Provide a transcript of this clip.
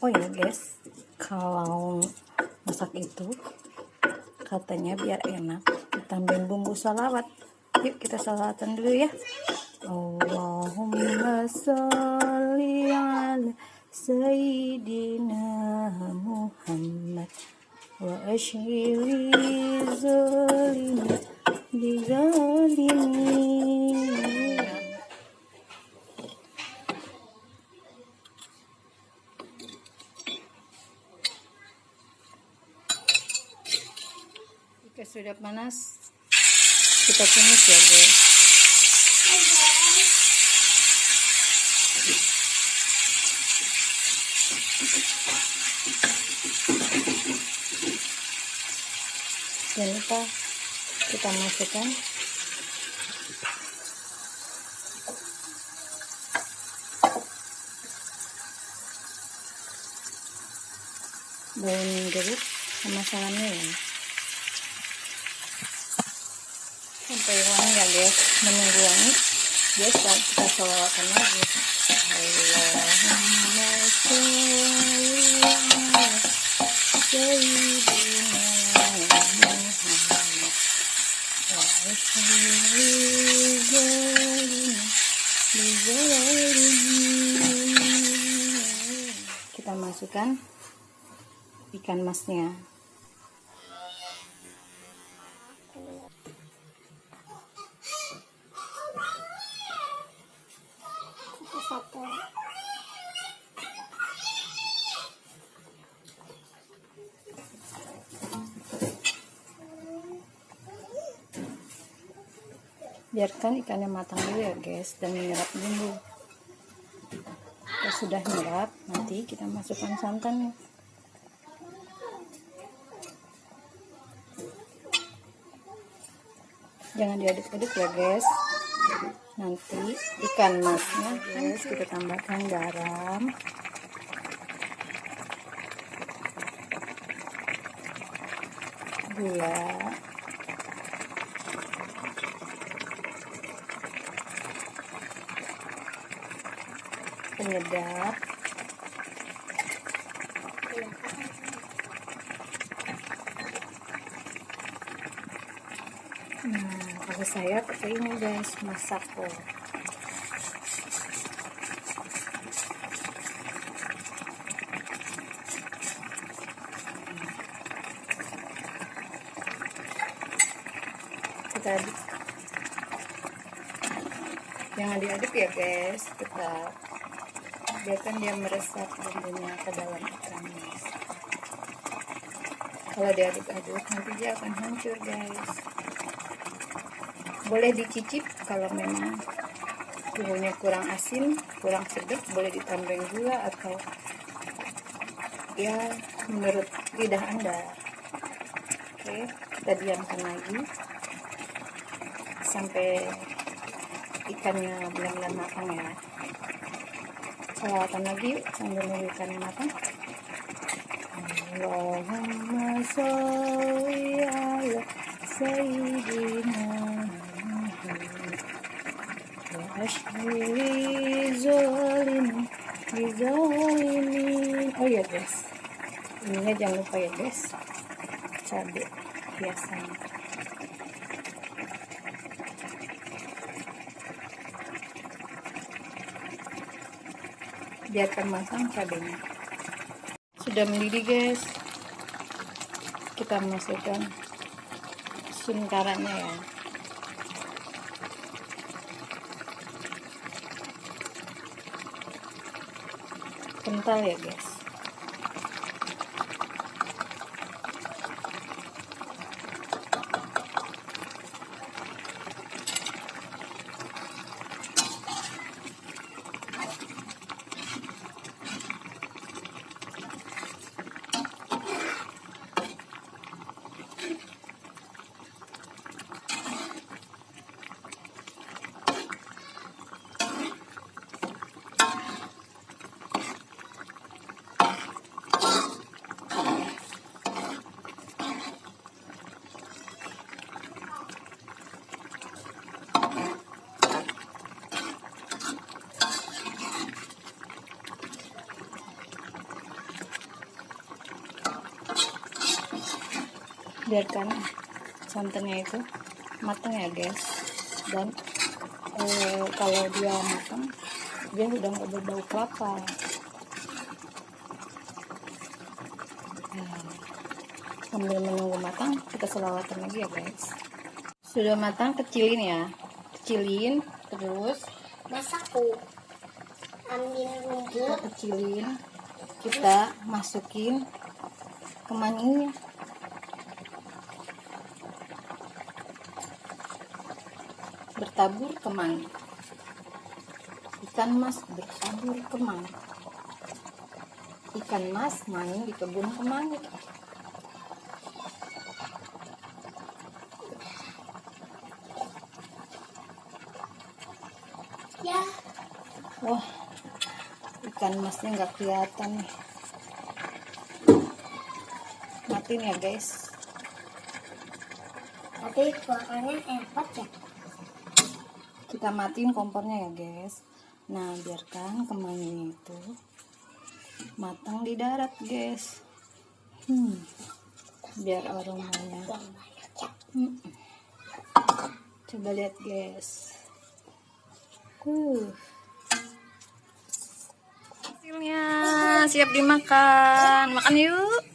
Oh ya guys, kalau masak itu katanya biar enak ditambahin bumbu salawat. Yuk kita salawatan dulu ya. Allahumma sholli ala sayyidina Muhammad wa ashhili zalimi bizalimin. Jika sudah panas, kita tumis ya guys. Jangan lupa kita masukkan daun jeruk sama salamnya ya, sampai wangi ya guys. Menunggu wangi guys, kita sholawatan lagi. Allahumma sholli ala sayyidina Muhammad wa ashhili zalimi bizalimin. Kita masukkan ikan masnya. Biarkan ikannya matang dulu ya guys, dan menyerap bumbu. Kalau sudah menyerap, nanti kita masukkan santannya. Jangan diaduk-aduk ya guys. Nanti ikan masnya guys kita tambahkan garam, gula, penyedap, kalau saya pakai ini guys, Masako. Kita aduk, jangan diaduk ya guys, kita biarkan dia meresap bumbunya ke dalam ikan mas. Kalau diaduk-aduk nanti dia akan hancur guys. Boleh dicicip kalau memang bumbunya kurang asin, kurang sedap, boleh ditambahin gula atau ya menurut lidah Anda. Oke, kita diamkan lagi sampai ikannya benar-benar matang ya. Salawatan lagi yuk sambil nunggu ikannya matang. Allahumma sholli ala sayyidina Muhammad wa ashhili zalimi bizalimin. Oh ya guys, ininya jangan lupa ya guys, cabai biasanya. Biarkan matang cabenya. Sudah mendidih guys, kita masukkan singkarannya ya. Kental ya guys. biarkan santannya itu matang ya guys. Dan kalau dia matang dia udah nggak berbau kelapa. Nah, sambil menunggu matang kita selawatan lagi ya guys. Sudah matang, kecilin ya, kecilin. Terus Masakku ambil bumbu, kecilin, kita masukin kemanginya. Bertabur kemangi, ikan mas bertabur kemangi, ikan mas main di kebun kemangi. ya. Wah, ikan masnya nggak kelihatan nih. Matiin ya guys. Tapi suaranya hebat ya. Kita matiin kompornya ya guys. Nah, biarkan kemanginya itu matang di darat guys. Biar aromanya. Coba lihat guys. Hasilnya siap dimakan. Makan yuk.